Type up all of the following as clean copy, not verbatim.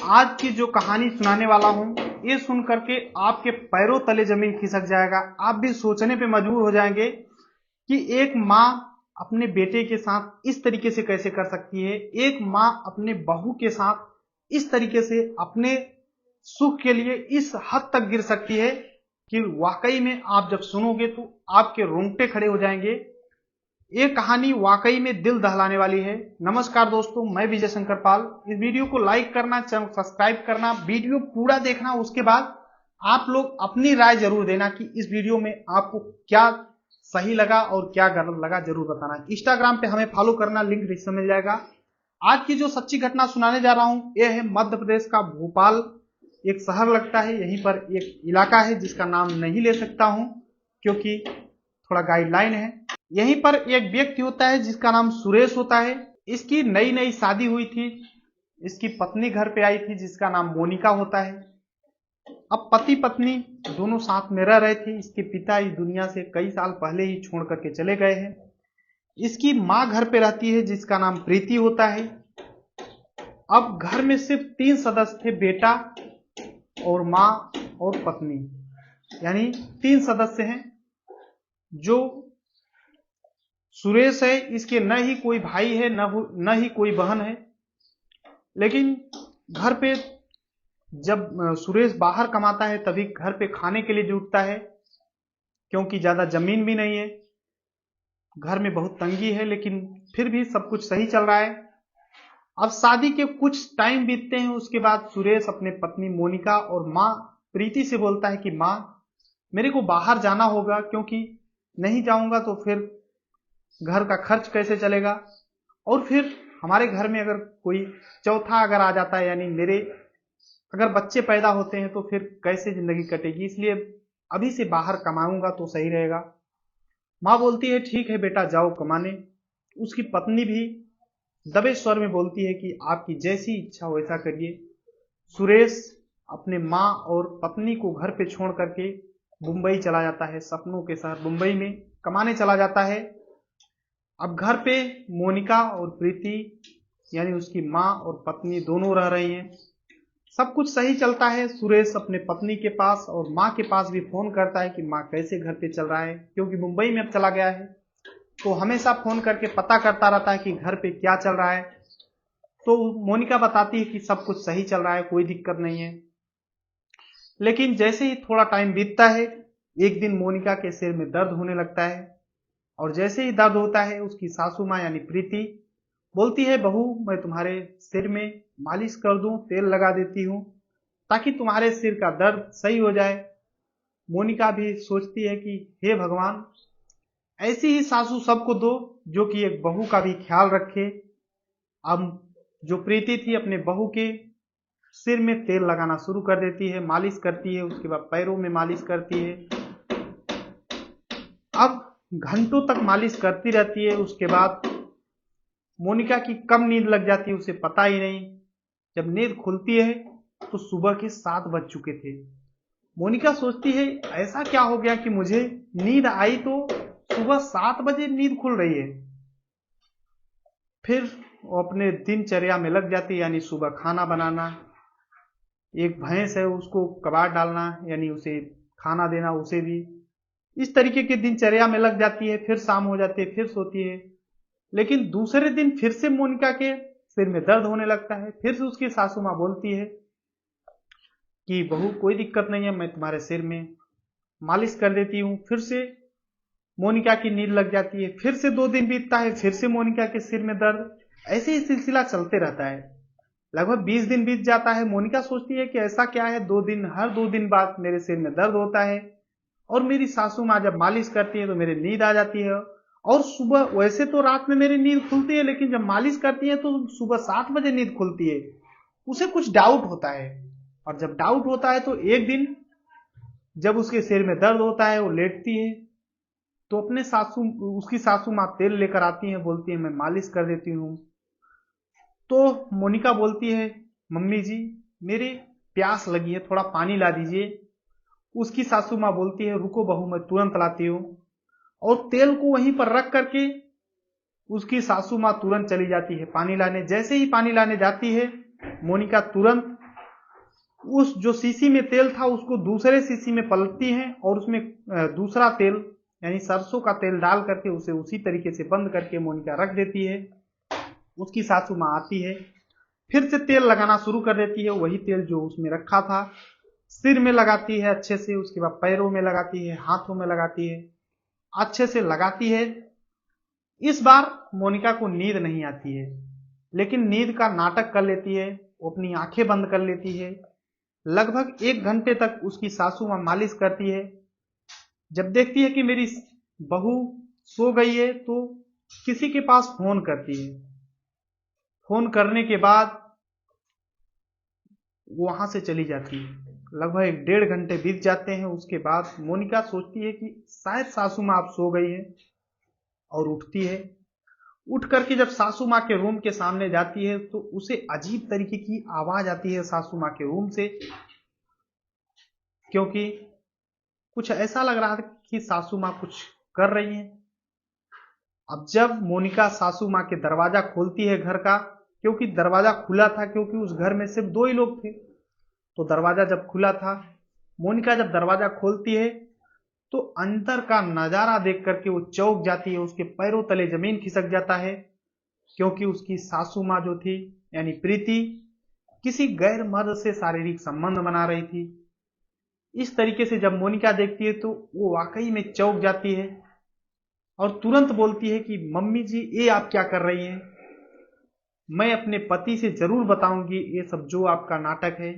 आज की जो कहानी सुनाने वाला हूँ ये सुन करके आपके पैरों तले जमीन खिसक जाएगा। आप भी सोचने पे मजबूर हो जाएंगे कि एक माँ अपने बेटे के साथ इस तरीके से कैसे कर सकती है, एक माँ अपने बहू के साथ इस तरीके से अपने सुख के लिए इस हद तक गिर सकती है कि वाकई में आप जब सुनोगे तो आपके रोंगटे खड़े हो जाएंगे। ये कहानी वाकई में दिल दहलाने वाली है। नमस्कार दोस्तों, मैं विजय शंकर पाल। इस वीडियो को लाइक करना, चैनल सब्सक्राइब करना, वीडियो पूरा देखना, उसके बाद आप लोग अपनी राय जरूर देना कि इस वीडियो में आपको क्या सही लगा और क्या गलत लगा, जरूर बताना। इंस्टाग्राम पे हमें फॉलो करना, लिंक डिस्क्रिप्शन में मिल जाएगा। आज की जो सच्ची घटना सुनाने जा रहा हूं यह है मध्य प्रदेश का भोपाल, एक शहर लगता है। यहीं पर एक इलाका है जिसका नाम नहीं ले सकता हूं क्योंकि थोड़ा गाइडलाइन है। यहीं पर एक व्यक्ति होता है जिसका नाम सुरेश होता है। इसकी नई नई शादी हुई थी, इसकी पत्नी घर पे आई थी जिसका नाम मोनिका होता है। अब पति पत्नी दोनों साथ में रह रहे थे। इसके पिता इस दुनिया से कई साल पहले ही छोड़ करके चले गए हैं। इसकी माँ घर पे रहती है जिसका नाम प्रीति होता है। अब घर में सिर्फ 3 सदस्य थे, बेटा और माँ और पत्नी, यानी 3 सदस्य हैं। जो सुरेश है इसके न ही कोई भाई है न ही कोई बहन है। लेकिन घर पे जब सुरेश बाहर कमाता है तभी घर पे खाने के लिए जुटता है, क्योंकि ज्यादा जमीन भी नहीं है, घर में बहुत तंगी है, लेकिन फिर भी सब कुछ सही चल रहा है। अब शादी के कुछ टाइम बीतते हैं, उसके बाद सुरेश अपने पत्नी मोनिका और माँ प्रीति से बोलता है कि माँ, मेरे को बाहर जाना होगा, क्योंकि नहीं जाऊंगा तो फिर घर का खर्च कैसे चलेगा, और फिर हमारे घर में अगर कोई चौथा अगर आ जाता है, यानी मेरे अगर बच्चे पैदा होते हैं तो फिर कैसे जिंदगी कटेगी, इसलिए अभी से बाहर कमाऊंगा तो सही रहेगा। माँ बोलती है ठीक है बेटा, जाओ कमाने। उसकी पत्नी भी दबे स्वर में बोलती है कि आपकी जैसी इच्छा वैसा करिए। सुरेश अपने माँ और पत्नी को घर पे छोड़ करके मुंबई चला जाता है, सपनों के शहर मुंबई में कमाने चला जाता है। अब घर पे मोनिका और प्रीति यानी उसकी माँ और पत्नी दोनों रह रही हैं। सब कुछ सही चलता है। सुरेश अपने पत्नी के पास और माँ के पास भी फोन करता है कि माँ कैसे घर पे चल रहा है, क्योंकि मुंबई में अब चला गया है तो हमेशा फोन करके पता करता रहता है कि घर पे क्या चल रहा है। तो मोनिका बताती है कि सब कुछ सही चल रहा है, कोई दिक्कत नहीं है। लेकिन जैसे ही थोड़ा टाइम बीतता है, एक दिन मोनिका के सिर में दर्द होने लगता है, और जैसे ही दर्द होता है उसकी सासू माँ यानी प्रीति बोलती है, बहू मैं तुम्हारे सिर में मालिश कर दूं, तेल लगा देती हूँ ताकि तुम्हारे सिर का दर्द सही हो जाए। मोनिका भी सोचती है कि हे भगवान, ऐसी ही सासू सबको दो जो कि एक बहू का भी ख्याल रखे। अब जो प्रीति थी अपने बहू के सिर में तेल लगाना शुरू कर देती है, मालिश करती है, उसके बाद पैरों में मालिश करती है। अब घंटों तक मालिश करती रहती है। उसके बाद मोनिका की कब नींद लग जाती है उसे पता ही नहीं। जब नींद खुलती है तो सुबह के 7 बज चुके थे। मोनिका सोचती है ऐसा क्या हो गया कि मुझे नींद आई तो सुबह 7 बजे नींद खुल रही है। फिर वो अपने दिनचर्या में लग जाती है, यानी सुबह खाना बनाना, एक भैंस है उसको कबाड़ डालना यानी उसे खाना देना, उसे भी इस तरीके की दिनचर्या में लग जाती है। फिर शाम हो जाती है, फिर सोती है। लेकिन दूसरे दिन फिर से मोनिका के सिर में दर्द होने लगता है। फिर से उसकी सासू माँ बोलती है कि बहू कोई दिक्कत नहीं है, मैं तुम्हारे सिर में मालिश कर देती हूँ। फिर से मोनिका की नींद लग जाती है। फिर से 2 दिन बीतता है, फिर से मोनिका के सिर में दर्द। ऐसे ही सिलसिला चलते रहता है। लगभग 20 दिन बीत जाता है। मोनिका सोचती है कि ऐसा क्या है, 2 दिन हर 2 दिन बाद मेरे सिर में दर्द होता है, और मेरी सासू माँ जब मालिश करती है तो मेरी नींद आ जाती है, और सुबह वैसे तो रात में मेरी नींद खुलती है, लेकिन जब मालिश करती है तो सुबह 7 बजे नींद खुलती है। उसे कुछ डाउट होता है, और जब डाउट होता है तो एक दिन जब उसके सिर में दर्द होता है, वो लेटती है तो अपने उसकी सासू माँ तेल लेकर आती है, बोलती है मैं मालिश कर देती हूँ। तो मोनिका बोलती है, मम्मी जी मेरी प्यास लगी है, थोड़ा पानी ला दीजिए। उसकी सासू माँ बोलती है, रुको बहू मैं तुरंत लाती हूँ, और तेल को वहीं पर रख करके उसकी सासू माँ तुरंत चली जाती है पानी लाने। जैसे ही पानी लाने जाती है, मोनिका तुरंत उस जो शीशी में तेल था उसको दूसरे शीशी में पलटती हैं और उसमें दूसरा तेल यानी सरसों का तेल डाल करके उसे उसी तरीके से बंद करके मोनिका रख देती है। उसकी सासू माँ आती है, फिर से तेल लगाना शुरू कर देती है, वही तेल जो उसमें रखा था सिर में लगाती है अच्छे से, उसके बाद पैरों में लगाती है, हाथों में लगाती है, अच्छे से लगाती है। इस बार मोनिका को नींद नहीं आती है, लेकिन नींद का नाटक कर लेती है, वो अपनी आंखें बंद कर लेती है। लगभग 1 घंटे तक उसकी सासू माँ मालिश करती है। जब देखती है कि मेरी बहू सो गई है तो किसी के पास फोन करती है। फोन करने के बाद वो वहां से चली जाती है। लगभग 1 डेढ़ घंटे बीत जाते हैं। उसके बाद मोनिका सोचती है कि शायद सासू माँ अब सो गई है और उठती है। उठ करके जब सासू माँ के रूम के सामने जाती है तो उसे अजीब तरीके की आवाज आती है सासू माँ के रूम से, क्योंकि कुछ ऐसा लग रहा था कि सासू माँ कुछ कर रही हैं। अब जब मोनिका सासू माँ के दरवाजा खोलती है घर का, क्योंकि दरवाजा खुला था, क्योंकि उस घर में सिर्फ 2 ही लोग थे, तो दरवाजा जब खुला था, मोनिका जब दरवाजा खोलती है तो अंदर का नजारा देख करके वो चौंक जाती है। उसके पैरों तले जमीन खिसक जाता है, क्योंकि उसकी सासू माँ जो थी यानी प्रीति किसी गैर मर्द से शारीरिक संबंध बना रही थी। इस तरीके से जब मोनिका देखती है तो वो वाकई में चौंक जाती है और तुरंत बोलती है कि मम्मी जी ये आप क्या कर रही हैं? मैं अपने पति से जरूर बताऊंगी ये सब जो आपका नाटक है।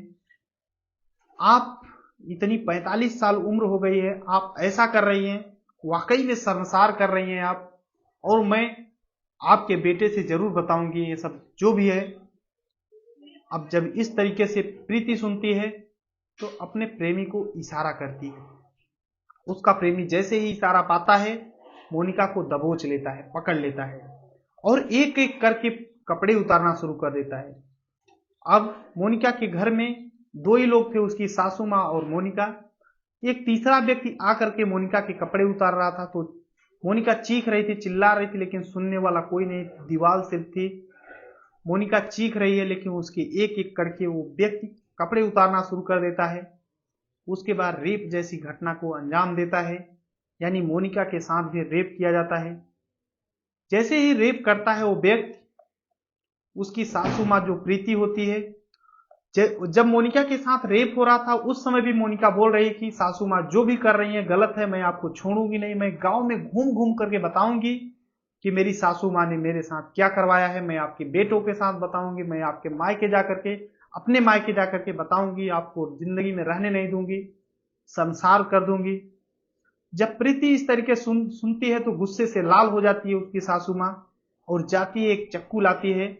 आप इतनी 45 साल उम्र हो गई है, आप ऐसा कर रही हैं, वाकई में शर्मसार कर रही हैं आप, और मैं आपके बेटे से जरूर बताऊंगी ये सब जो भी है। अब जब इस तरीके से प्रीति सुनती है तो अपने प्रेमी को इशारा करती है। उसका प्रेमी जैसे ही इशारा पाता है मोनिका को दबोच लेता है, पकड़ लेता है और एक एक करके कपड़े उतारना शुरू कर देता है। अब मोनिका के घर में 2 ही लोग थे, उसकी सासू माँ और मोनिका। एक तीसरा व्यक्ति आकर के मोनिका के कपड़े उतार रहा था, तो मोनिका चीख रही थी, चिल्ला रही थी, लेकिन सुनने वाला कोई नहीं, दीवार सिर्फ थी। मोनिका चीख रही है लेकिन उसके एक एक करके वो व्यक्ति कपड़े उतारना शुरू कर देता है। उसके बाद रेप जैसी घटना को अंजाम देता है, यानी मोनिका के साथ भी रेप किया जाता है। जैसे ही रेप करता है वो व्यक्ति, उसकी सासू माँ जो प्रीति होती है, जब मोनिका के साथ रेप हो रहा था उस समय भी मोनिका बोल रही है कि सासू माँ जो भी कर रही है गलत है, मैं आपको छोड़ूंगी नहीं, मैं गांव में घूम घूम करके बताऊंगी कि मेरी सासू माँ ने मेरे साथ क्या करवाया है, मैं आपके बेटों के साथ बताऊंगी, मैं आपके मायके जाकर के अपने मायके जाकर के बताऊंगी, आपको जिंदगी में रहने नहीं दूंगी, संसार कर दूंगी। जब प्रीति इस तरीके सुनती है तो गुस्से से लाल हो जाती है उसकी सासू माँ और जाती है, एक चक्कू लाती है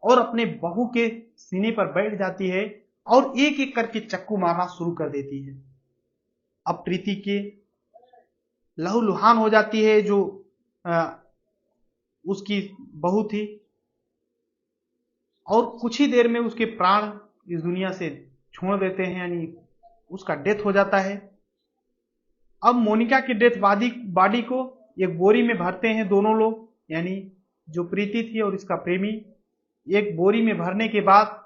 और अपने बहू के सीने पर बैठ जाती है और एक एक करके चक्कू मारना शुरू कर देती है। अब प्रीति के लहूलुहान हो जाती है जो उसकी बहू थी और कुछ ही देर में उसके प्राण इस दुनिया से छोड़ देते हैं, यानी उसका डेथ हो जाता है। अब मोनिका की डेथ बॉडी को एक बोरी में भरते हैं दोनों लोग, यानी जो प्रीति थी और इसका प्रेमी। एक बोरी में भरने के बाद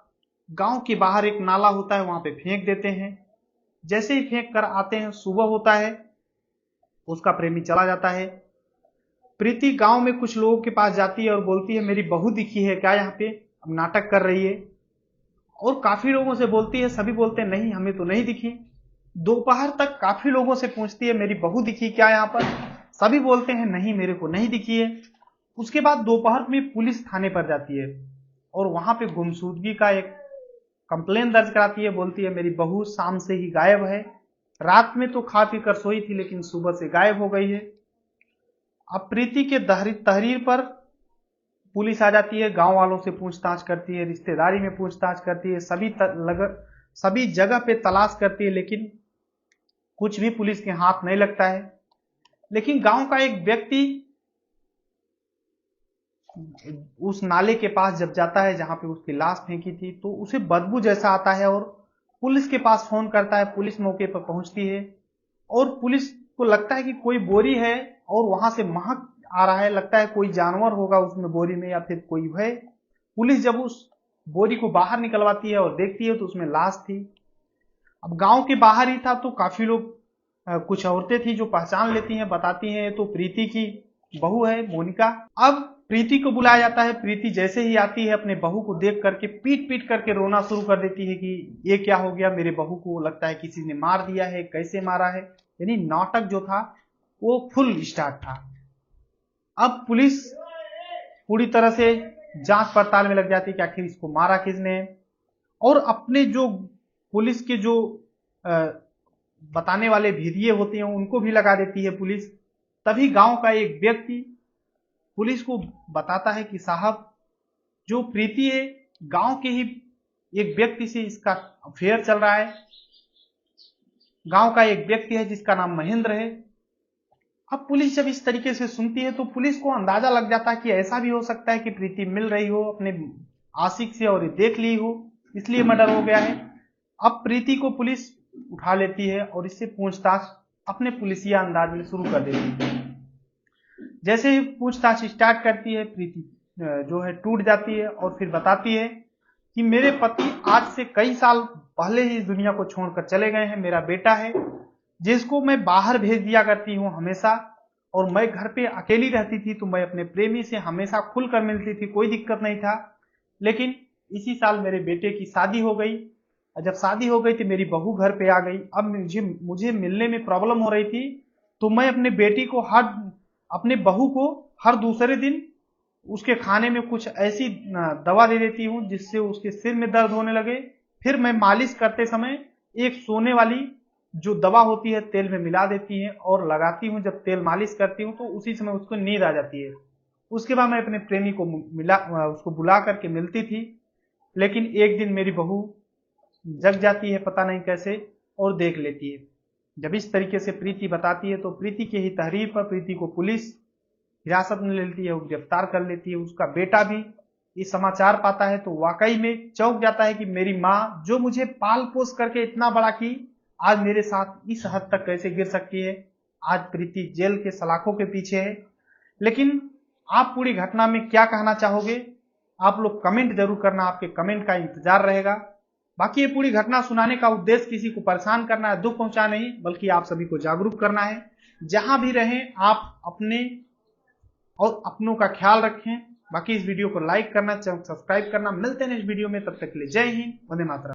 गांव के बाहर एक नाला होता है, वहां पे फेंक देते हैं। जैसे ही फेंक कर आते हैं, सुबह होता है, उसका प्रेमी चला जाता है। प्रीति गांव में कुछ लोगों के पास जाती है और बोलती है मेरी बहू दिखी है क्या यहाँ पे, अब नाटक कर रही है। और काफी लोगों से बोलती है, सभी बोलते हैं नहीं हमें तो नहीं दिखी। दोपहर तक काफी लोगों से पूछती है मेरी बहू दिखी क्या यहाँ पर, सभी बोलते हैं नहीं मेरे को नहीं दिखी है। उसके बाद दोपहर में पुलिस थाने पर जाती है और वहां पे गुमशुदगी का एक कंप्लेन दर्ज कराती है, बोलती है मेरी बहू शाम से ही गायब है, रात में तो खा पी कर सोई थी लेकिन सुबह से गायब हो गई है। अब प्रीति के तहरीर पर पुलिस आ जाती है, गांव वालों से पूछताछ करती है, रिश्तेदारी में पूछताछ करती है, सभी जगह पे तलाश करती है, लेकिन कुछ भी पुलिस के हाथ नहीं लगता है। लेकिन गांव का एक व्यक्ति उस नाले के पास जब जाता है जहां पे उसकी लाश फेंकी थी तो उसे बदबू जैसा आता है और पुलिस के पास फोन करता है। पुलिस मौके पर पहुंचती है और पुलिस को लगता है कि कोई बोरी है और वहां से महक आ रहा है, लगता है कोई जानवर होगा उसमें बोरी में या फिर कोई है। पुलिस जब उस बोरी को बाहर निकलवाती है और देखती है तो उसमें लाश थी। अब गांव के बाहर ही था तो काफी लोग, कुछ औरतें थी जो पहचान लेती हैं, बताती हैं ये तो प्रीति की बहू है मोनिका। अब प्रीति को बुलाया जाता है। प्रीति जैसे ही आती है अपने बहू को देख करके पीट पीट करके रोना शुरू कर देती है कि ये क्या हो गया, मेरे बहू को लगता है किसी ने मार दिया है, कैसे मारा है। यानी नाटक जो था वो फुल स्टार्ट था। अब पुलिस पूरी तरह से जांच पड़ताल में लग जाती है कि आखिर इसको मारा किसने, और अपने जो पुलिस के जो बताने वाले भेदिए होते हैं उनको भी लगा देती है पुलिस। तभी गांव का एक व्यक्ति पुलिस को बताता है कि साहब, जो प्रीति है गांव के ही एक व्यक्ति से इसका अफेयर चल रहा है। गांव का एक व्यक्ति है जिसका नाम महेंद्र है। अब पुलिस जब इस तरीके से सुनती है तो पुलिस को अंदाजा लग जाता है कि ऐसा भी हो सकता है कि प्रीति मिल रही हो अपने आशिक से और देख ली हो, इसलिए मर्डर हो गया है। अब प्रीति को पुलिस उठा लेती है और इससे पूछताछ अपने पुलिसिया अंदाज में शुरू कर देती है। जैसे ही पूछताछ स्टार्ट करती है, प्रीति जो है टूट जाती है और फिर बताती है कि मेरे पति आज से कई साल पहले ही इस दुनिया को छोड़कर चले गए हैं। मेरा बेटा है जिसको मैं बाहर भेज दिया करती हूँ हमेशा, और मैं घर पे अकेली रहती थी तो मैं अपने प्रेमी से हमेशा खुलकर मिलती थी, कोई दिक्कत नहीं था। लेकिन इसी साल मेरे बेटे की शादी हो गई, और जब शादी हो गई तो मेरी बहू घर पे आ गई। अब मुझे मिलने में प्रॉब्लम हो रही थी, तो मैं अपने बहू को हर दूसरे दिन उसके खाने में कुछ ऐसी दवा दे देती हूँ जिससे उसके सिर में दर्द होने लगे। फिर मैं मालिश करते समय एक सोने वाली जो दवा होती है तेल में मिला देती है और लगाती हूँ। जब तेल मालिश करती हूँ तो उसी समय उसको नींद आ जाती है। उसके बाद मैं अपने प्रेमी को उसको बुला करके मिलती थी। लेकिन एक दिन मेरी बहू जग जाती है पता नहीं कैसे और देख लेती है। जब इस तरीके से प्रीति बताती है तो प्रीति की ही तहरीर पर प्रीति को पुलिस हिरासत में ले लेती है, वो गिरफ्तार कर लेती है। उसका बेटा भी ये समाचार पाता है तो वाकई में चौंक जाता है कि मेरी माँ जो मुझे पाल पोस करके इतना बड़ा की, आज मेरे साथ इस हद तक कैसे गिर सकती है। आज प्रीति जेल के सलाखों के पीछे है। लेकिन आप पूरी घटना में क्या कहना चाहोगे? आप लोग कमेंट जरूर करना, आपके कमेंट का इंतजार रहेगा। बाकी ये पूरी घटना सुनाने का उद्देश्य किसी को परेशान करना है, दुख पहुंचाना नहीं, बल्कि आप सभी को जागरूक करना है। जहां भी रहें आप अपने और अपनों का ख्याल रखें। बाकी इस वीडियो को लाइक करना, चैनल सब्सक्राइब करना। मिलते हैं इस वीडियो में, तब तक के लिए जय हिंद, वंदे मातरम।